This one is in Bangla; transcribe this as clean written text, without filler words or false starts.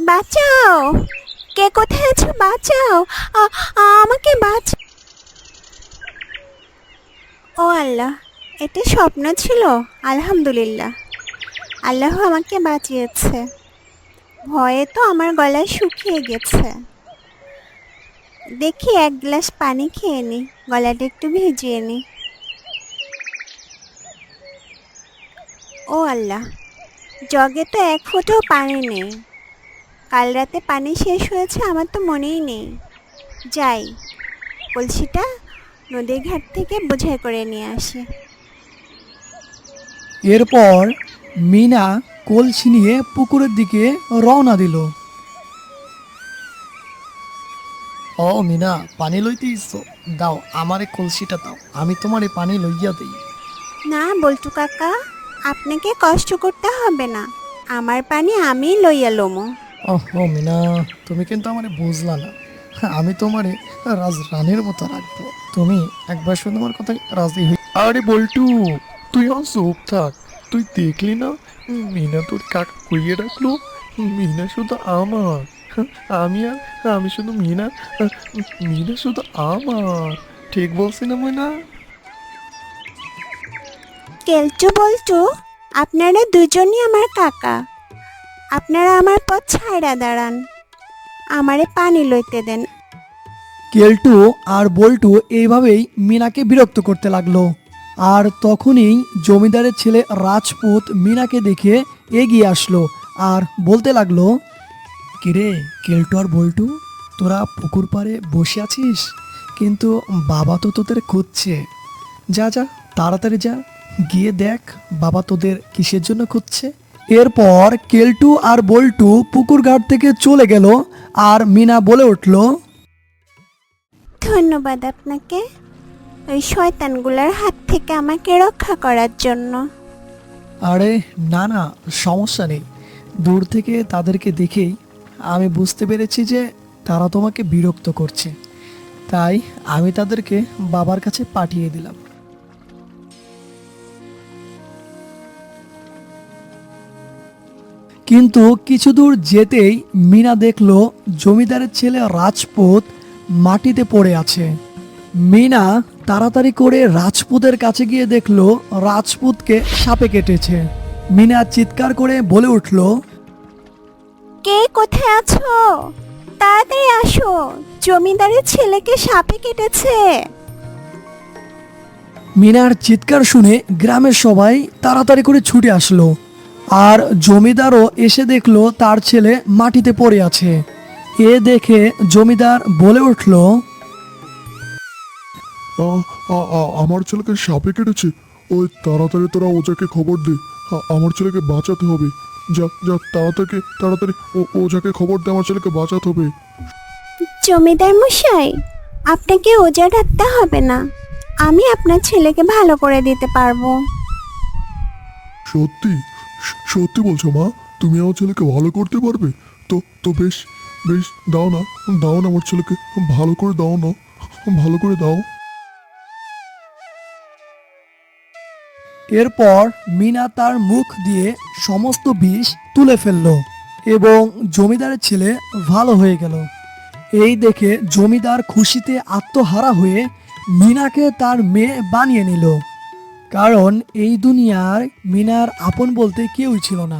বাঁচাও, কে কোথায় আছো? বাঁচাও, আমাকে বাঁচাও। ও আল্লাহ, এটা স্বপ্ন ছিল। আলহামদুলিল্লাহ, আল্লাহ আমাকে বাঁচিয়েছে। ভয়ে তো আমার গলা শুকিয়ে গেছে। দেখি এক গ্লাস পানি খেয়ে নি, গলাটা একটু ভিজিয়ে নি। ও আল্লাহ, জগে তো এক ফোঁটাও পানি নেই। কাল রাতে পানি শেষ হয়েছে, আমার তো মনেই নেই। যাই, কলসিটা নদীর ঘাট থেকে বোঝাই করে নিয়ে আসি। এরপর মিনা কলসি নিয়ে পুকুরের দিকে রওনা দিল। ও মিনা, পানি লইতে ইচ্ছো? দাও, আমারে কলসিটা দাও, আমি তোমারে পানি লইয়া দেই। না বল্টু কাকা, আপনাকে কষ্ট করতে হবে না, আমার পানি আমি লইয়া লমো। ও মিনা, তুমি কিন্তু আমারে বুঝলা না। আমি তোমারে রাজরানীর মতো রাখবো। তুমি একবার শুধু আমার কথা রাজি হই। আরে বল্টু, তুই আমার চুপ থাক। তুই দেখলি না মিনা তোর কাকা কইয়ে রাখলো? মিনা শুধু আমার। আমি শুধু মিনা। মিনা শুধু আমার। ঠিক বলছি না মিনা? কেলটু বল্টু, আপনারা দুজনই আমার কাকা। আপনারা আমার পথ ছাইড়া দাঁড়ান, আমারে পানি লইতে দেন। কেলটু আর বল্টু এইভাবেই মিনাকে বিরক্ত করতে লাগলো। আর তখনই জমিদারের ছেলে রাজপুত মিনাকে দেখে এগিয়ে আসলো আর বলতে লাগলো, কিরে কেলটু আর বল্টু, তোরা পুকুর পাড়ে বসে আছিস? কিন্তু বাবা তো তোদের খুঁজছে। যা যা, তাড়াতাড়ি যা, গিয়ে দেখ বাবা তোদের কিসের জন্য খুঁজছে। এরপর কেলটু আর বল্টু পুকুর ঘাট থেকে চলে গেল আর মিনা বলে উঠল, ধন্যবাদ আপনাকে, ওই শয়তানগুলার হাত থেকে আমাকে রক্ষা করার জন্য। আরে না না, সমস্যা নেই। দূর থেকে তাদেরকে দেখেই আমি বুঝতে পেরেছি যে তারা তোমাকে বিরক্ত করছে, তাই আমি তাদেরকে বাবার কাছে পাঠিয়ে দিলাম। কিন্তু কিছু দূর যেতেই মিনা দেখলো জমিদারের ছেলে রাজপুত মাটিতে পড়ে আছে। মিনা তাড়াতাড়ি করে রাজপুতের কাছে গিয়ে দেখলো রাজপুতকে সাপে কেটেছে। মিনা চিৎকার করে বলে উঠল, কে কোথায় আছো? তাড়াতাড়ি আসো, জমিদারের ছেলেকে সাপে কেটেছে। মিনার চিৎকার শুনে গ্রামের সবাই তাড়াতাড়ি করে ছুটে আসলো আর জমিদারও এসে দেখলো তার ছেলে মাটিতে পড়ে আছে। এ দেখে জমিদার বলে উঠল, আমার ছেলেকে সাপে কেটেছে। ওই তাড়াতাড়ি তোরা ওজাকে খবর দে। আমার ছেলেকে বাঁচাতে হবে। যা যা, তাড়াতাড়ি তাড়াতাড়ি ওজাকে খবর দে, আমার ছেলেকে বাঁচাতে হবে। জমিদার মশাই, আপনাকে ওঝা ডাকতে হবে না, আমি আপনার ছেলেকে ভালো করে দিতে পারবো। সত্যি? সত্যি বলছো মা? তুমি আমার ছেলেকে ভালো করতে পারবে? তো তো বেশ বেশ, দাও না, দাও না, আমার ছেলেকে ভালো করে দাও না, ভালো করে দাও। এরপর মিনা তার মুখ দিয়ে সমস্ত বিষ তুলে ফেলল এবং জমিদারের ছেলে ভালো হয়ে গেল। এই দেখে জমিদার খুশিতে আত্মহারা হয়ে মিনাকে তার মেয়ে বানিয়ে নিল, কারণ এই দুনিয়ায় মিনার আপন বলতে কেউই ছিল না।